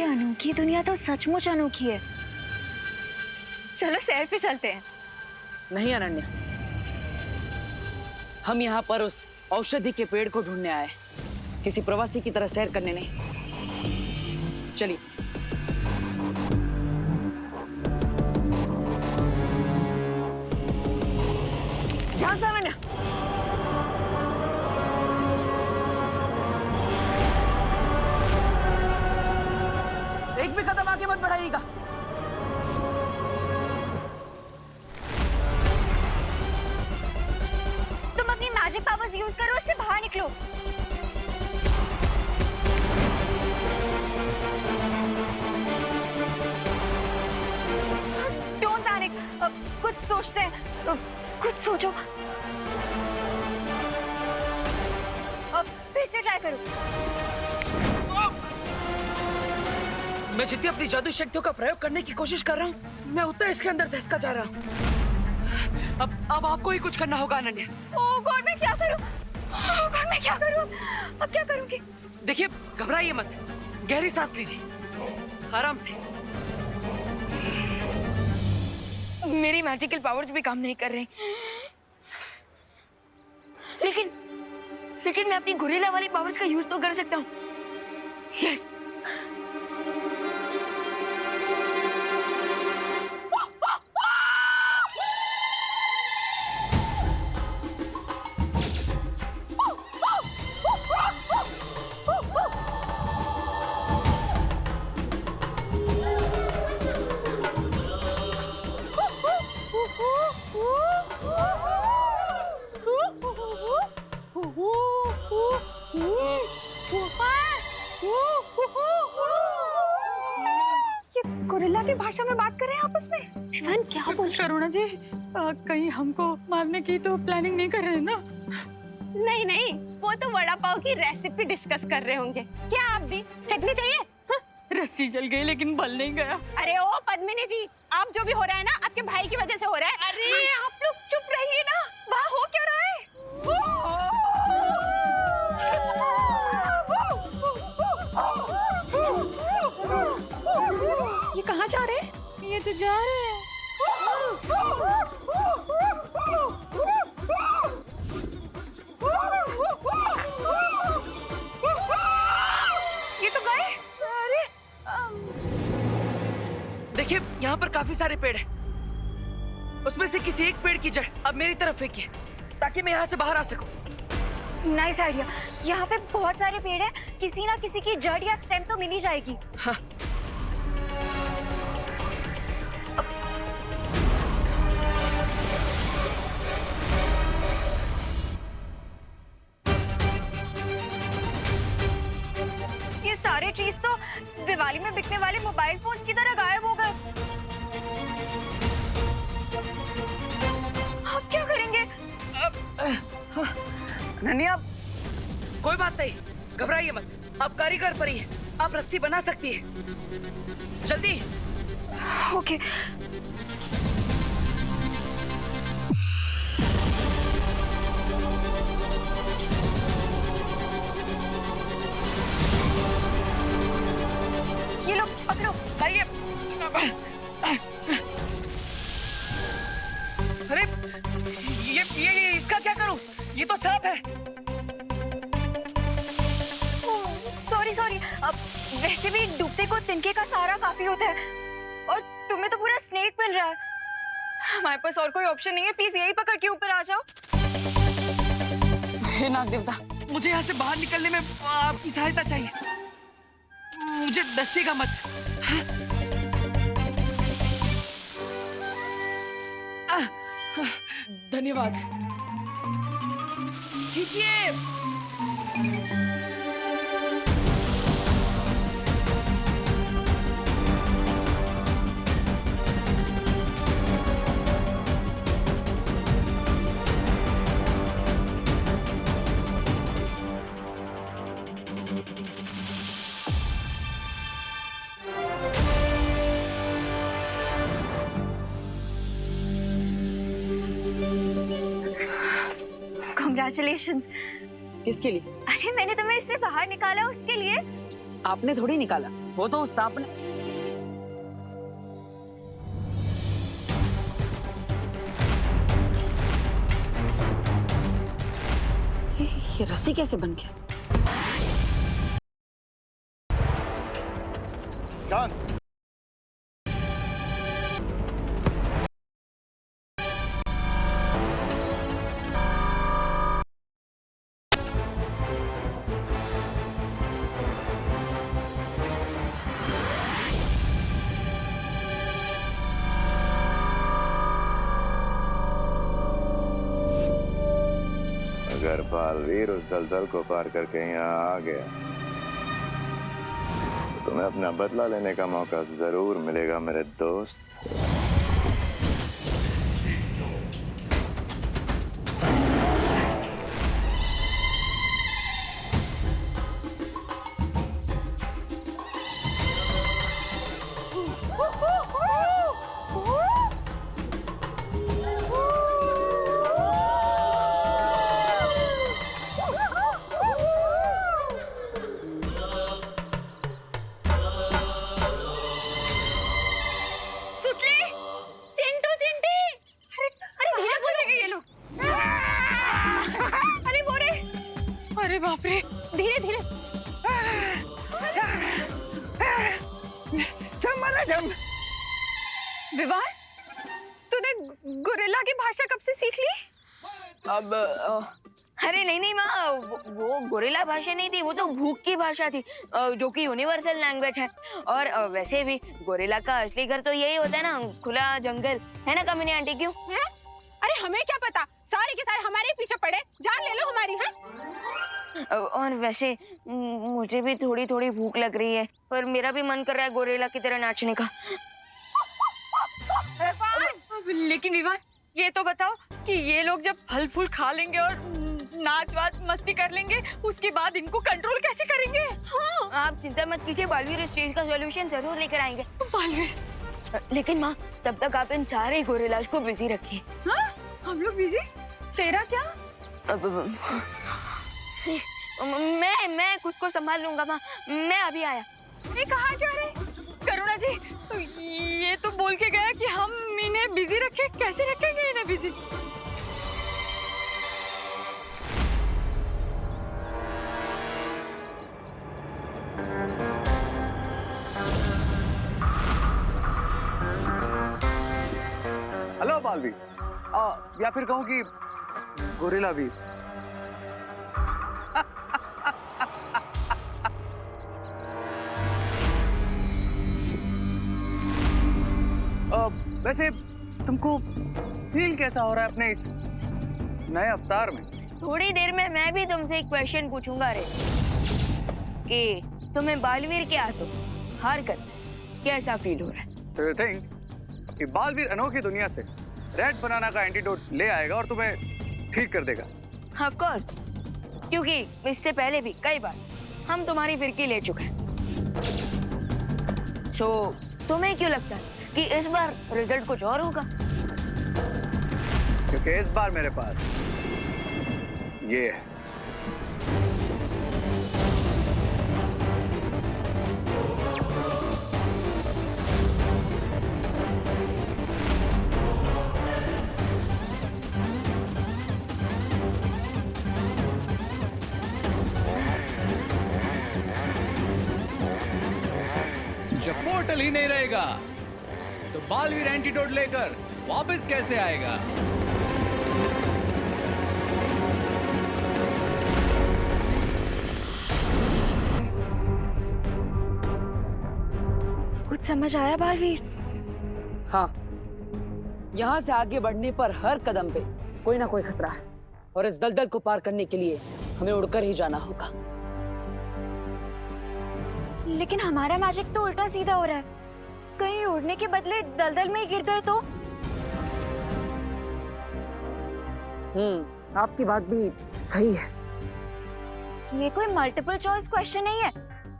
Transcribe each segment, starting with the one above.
ये अनोखी दुनिया तो सचमुच अनोखी है। चलो सैर पे चलते हैं। नहीं अनन्या, हम यहाँ पर उस औषधि के पेड़ को ढूंढने आए, किसी प्रवासी की तरह सैर करने नहीं। चलिए। ध्यान से अनन्या। एक भी कदम आगे मत बढ़ाइएगा। तुम अपनी मैजिक पावर्स यूज करो, इससे बाहर निकलो। डोंट पैनिक, कुछ सोचते हैं, कुछ सोचो। फिर से ट्राई करो। मैं जितनी अपनी जादू शक्तियों का प्रयोग करने की कोशिश कर रहा हूँ, मैं उतना इसके अंदर धंसता जा रहा हूँ। अब आपको ही कुछ करना होगा अनन्या। ओह गॉड, मैं क्या करूं? ओह गॉड, मैं क्या करूं? अब क्या करूंगी? देखिए, घबराइए मत, गहरी सांस लीजिए, आराम से। मेरी मैजिकल पावर्स भी काम नहीं कर रही, लेकिन मैं अपनी गोरिल्ला वाली पावर्स का यूज तो कर सकता हूँ। यस। गोरिल्ला की भाषा में बात कर रहे हैं आपस में। विवान क्या बोल रहे? करुणा जी, कहीं हमको मारने की तो प्लानिंग नहीं कर रहे हैं ना? नहीं नहीं, वो तो वड़ा पाव की रेसिपी डिस्कस कर रहे होंगे। क्या आप भी चटनी चाहिए? हाँ? रस्सी जल गई लेकिन बल नहीं गया। अरे ओ पद्मिनी जी, आप जो भी हो रहा है ना, आपके भाई की वजह से हो रहा है। अरे आप लोग चुप रहिए ना, वहाँ हो क्या रहा है? ये कहाँ जा रहे हैं? ये तो जा रहे हैं। ये तो गए। अरे देखिए, यहाँ पर काफी सारे पेड़ हैं, उसमें से किसी एक पेड़ की जड़ अब मेरी तरफ फेंकिए, ताकि मैं यहाँ से बाहर आ सकूं। Nice idea. यहाँ पे बहुत सारे पेड़ हैं, किसी ना किसी की जड़ या स्टेम तो मिल ही जाएगी। हाँ। ये सारे ट्रीज तो दिवाली में बिकने वाले मोबाइल फोन की तरह गायब हो गए। अब क्या करेंगे? अनन्या, कोई बात नहीं, घबराइए मत, आप कारीगर परी हैं, आप रस्सी बना सकती है। जल्दी। ओके। ये लो, पकड़ो। लाइए। अरे ये इसका क्या करूं? ये तो सांप है। सॉरी। अब वैसे भी डूबते को तिनके का सहारा काफी होता है, और तुम्हें तो पूरा स्नेक मिल रहा है। हमारे पास और कोई ऑप्शन नहीं है, प्लीज यही पकड़ के ऊपर आ जाओ। हे नाग देवता, मुझे यहाँ से बाहर निकलने में आपकी सहायता चाहिए, मुझे डसेगा मत। हाँ? धन्यवाद। खींचिए। Congratulations. किसके लिए? अरे मैंने तुम्हें इससे बाहर निकाला उसके लिए। आपने थोड़ी निकाला, वो तो उस सांप ने। ये रस्सी कैसे बन गया? जान, अगर बालवीर उस दलदल को पार करके यहाँ आ गया तो तुम्हें अपना बदला लेने का मौका जरूर मिलेगा मेरे दोस्त। चिंटू चिंटी, अरे धीरे बोलो। ये लोग, अरे मोरे, अरे बाप रे, धीरे धीरे। विवान, तूने गोरिल्ला की भाषा कब से सीख ली? अब अरे नहीं नहीं माँ, वो गोरिल्ला भाषा नहीं थी, वो तो भूख की भाषा थी, जो कि यूनिवर्सल लैंग्वेज है। और वैसे भी गोरिल्ला का असली घर तो यही होता है ना, खुला जंगल, है ना कमीनी आंटी? क्यों? हैं? अरे हमें क्या पता, सारे के सारे हमारे पीछे पड़े, जान ले लो हमारी। हैं? और वैसे मुझे भी थोड़ी थोड़ी भूख लग रही है, पर मेरा भी मन कर रहा है गोरिल्ला की तरह नाचने का। लेकिन विवान, ये तो बताओ कि ये लोग जब फल फूल खा लेंगे और नाच वाच मस्ती कर लेंगे, उसके बाद इनको कंट्रोल कैसे करेंगे? हाँ, आप चिंता मत कीजिए, बालवीर इस चीज का सॉल्यूशन जरूर लेकर आएंगे। बालवीर, लेकिन माँ, तब तक आप इन सारे गोरिल्लाज को बिजी रखिए। हाँ? हम लोग बिजी? तेरा क्या? मैं खुद को संभाल लूंगा माँ, मैं अभी आया। ये कहाँ जा रहे? करुणा जी, ये तो बोल के गया कि हम इन्हें बिजी रखें, कैसे रखेंगे इन्हें बिजी? हेलो बालवीर, या फिर कहूँ कि गोरिल्ला वीर। वैसे तुमको फील कैसा हो रहा है अपने इस नए अवतार में? थोड़ी देर में मैं भी तुमसे एक क्वेश्चन पूछूंगा रे, कि तुम्हें बालवीर के हाथों हार कर कैसा फील हो रहा है? तो यू थिंक कि बालवीर अनोखी दुनिया से रेड बनाना का एंटीडोट ले आएगा और तुम्हें ठीक कर देगा? ऑफ कोर्स, क्योंकि इससे पहले भी कई बार हम तुम्हारी फिरकी ले चुके हैं। तो तुम्हें क्यों लगता है कि इस बार रिजल्ट कुछ और होगा? क्योंकि इस बार मेरे पास ये है। जब पोर्टल ही नहीं रहेगा तो बालवीर एंटीडोट लेकर वापस कैसे आएगा? कुछ समझ आया बालवीर? हाँ, यहाँ से आगे बढ़ने पर हर कदम पे कोई ना कोई खतरा है, और इस दलदल को पार करने के लिए हमें उड़कर ही जाना होगा। लेकिन हमारा मैजिक तो उल्टा सीधा हो रहा है, कहीं उड़ने के बदले दलदल में ही गिर गए तो? आपकी बात भी सही है। ये कोई मल्टीपल चॉइस क्वेश्चन नहीं है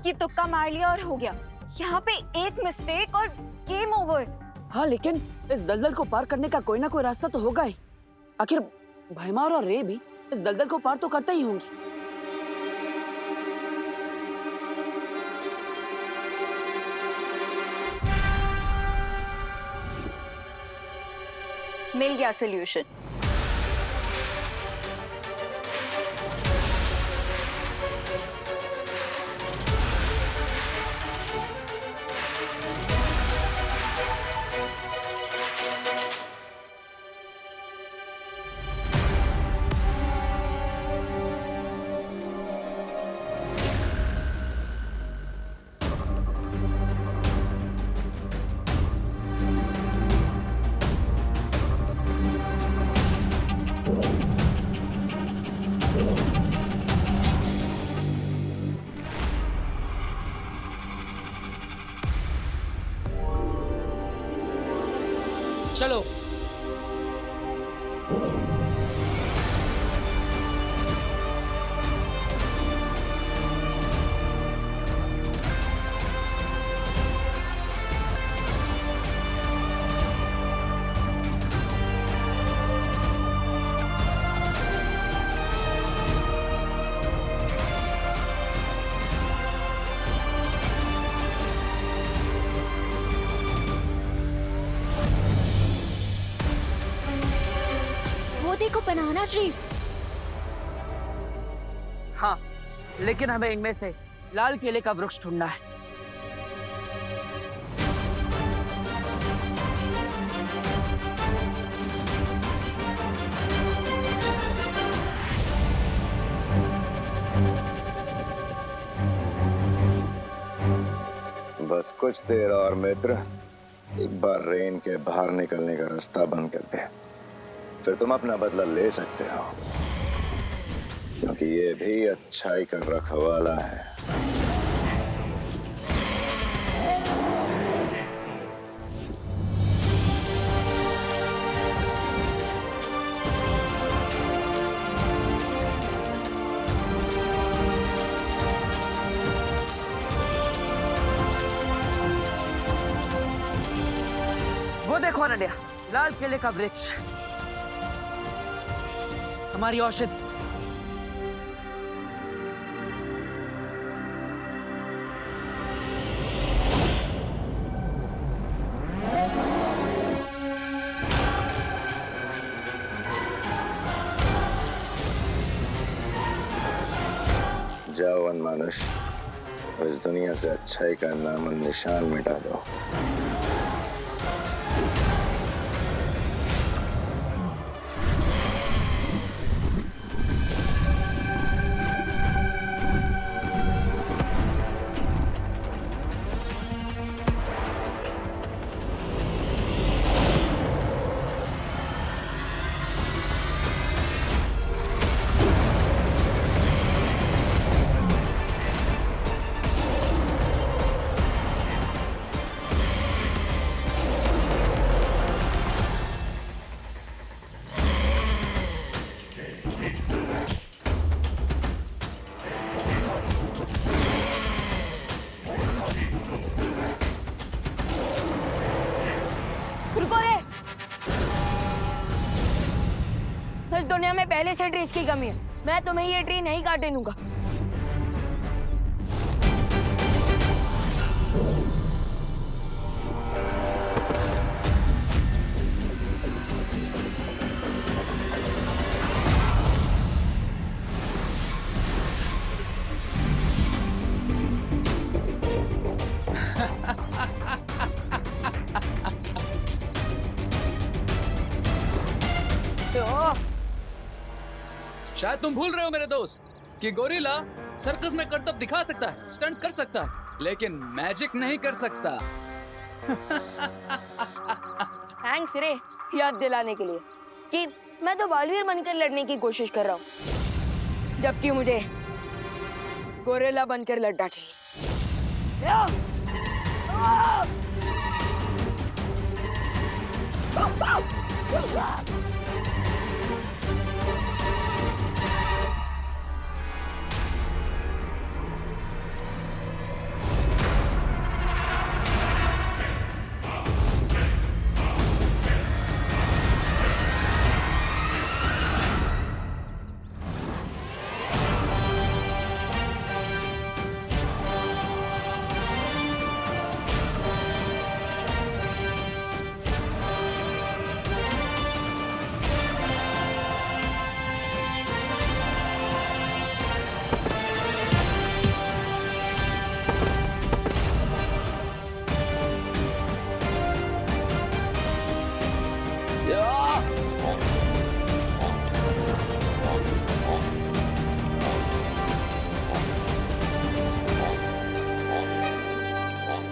कि तुक्का मार लिया और हो गया। यहाँ पे एक मिस्टेक और गेम ओवर। हाँ, लेकिन इस दलदल को पार करने का कोई ना कोई रास्ता तो होगा ही। आखिर भैमार और रे भी इस दलदल को पार तो करते ही होंगी। मिल गया सोल्यूशन। चलो। वो देखो बनाना ट्री। हाँ, लेकिन हमें इनमें से लाल केले का वृक्ष ढूंढना है। बस कुछ देर और मित्र, एक बार रेन के बाहर निकलने का रास्ता बंद कर दे, फिर तुम अपना बदला ले सकते हो, क्योंकि ये भी अच्छाई का रखवाला है। वो देखो अनन्या, लाल केले का वृक्ष, हमारी औषधि। जाओ वनमानुष, इस दुनिया से अच्छाई का नाम और निशान मिटा दो। रुको रे, इस दुनिया में पहले से ट्रीज की कमी है। मैं तुम्हें ये ट्री नहीं काटने दूंगा। शायद तुम भूल रहे हो मेरे दोस्त कि गोरिल्ला सर्कस में करतब दिखा सकता है, स्टंट कर सकता है, लेकिन मैजिक नहीं कर सकता। थैंक्स रे याद दिलाने के लिए कि मैं तो बालवीर बनकर लड़ने की कोशिश कर रहा हूँ, जबकि मुझे गोरिल्ला बनकर लड़ना चाहिए।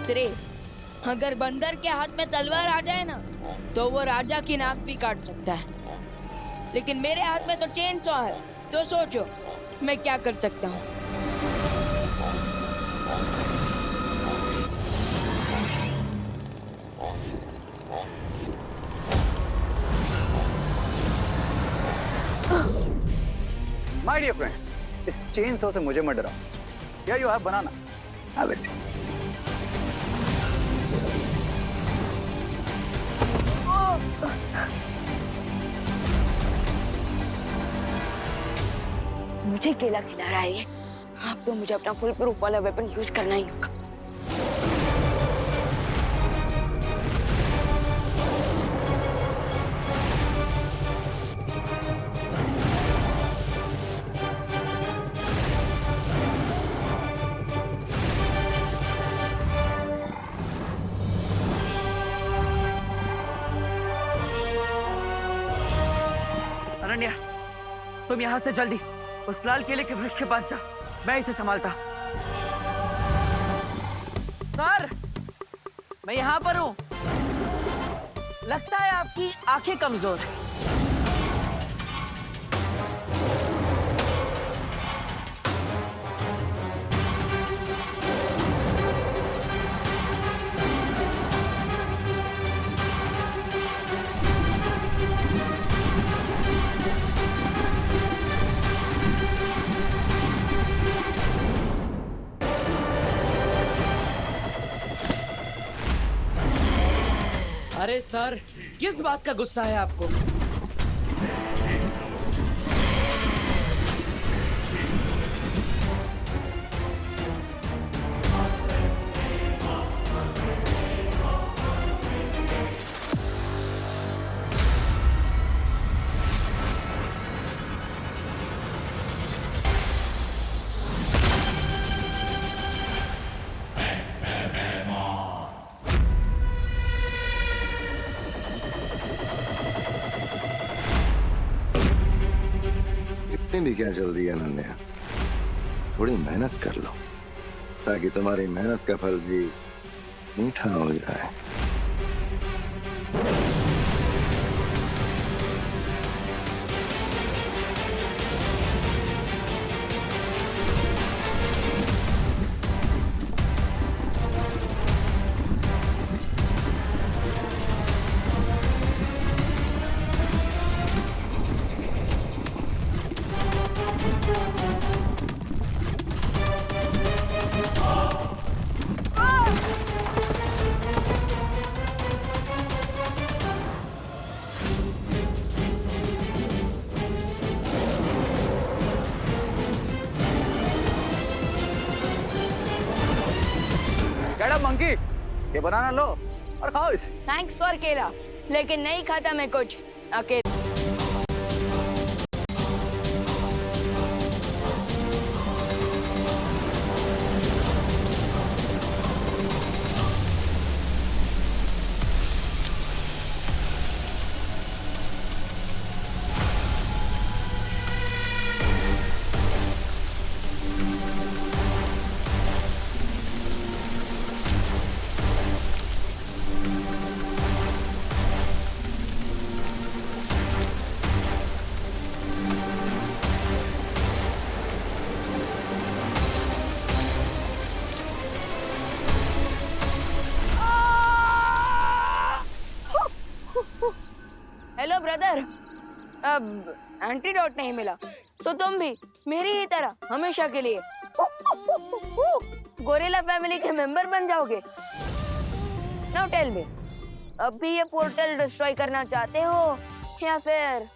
दूसरे। अगर बंदर के हाथ में तलवार आ जाए ना तो वो राजा की नाक भी काट सकता है, लेकिन मेरे हाथ में तो चेन सॉ है। तो सोचो मैं क्या कर सकता हूँ। माय डियर फ्रेंड, इस चेन सॉ से मुझे मत डराओ। क्या you have banana? Have it. मुझे केला खिला रहा है ये। अब तो मुझे अपना फुल प्रूफ वाला वेपन यूज करना ही होगा। अनन्या, तुम यहाँ से जल्दी उस लाल केले के वृक्ष के पास जा, मैं इसे संभालता। सर, मैं यहाँ पर हूँ। लगता है आपकी आंखें कमजोर हैं। अरे सर, किस बात का गुस्सा है आपको? इतनी भी क्या जल्दी है अनन्या, थोड़ी मेहनत कर लो ताकि तुम्हारी मेहनत का फल भी मीठा हो जाए। गेट अप मंकी, ये बनाना लो और खाओ इसे। थैंक्स फॉर केला, लेकिन नहीं खाता मैं कुछ अकेले। हेलो ब्रदर, अब एंटीडोट नहीं मिला तो तुम भी मेरी ही तरह हमेशा के लिए गोरिल्ला फैमिली के मेंबर बन जाओगे। नाउ टेल मी, अब भी ये पोर्टल डिस्ट्रॉय करना चाहते हो या फिर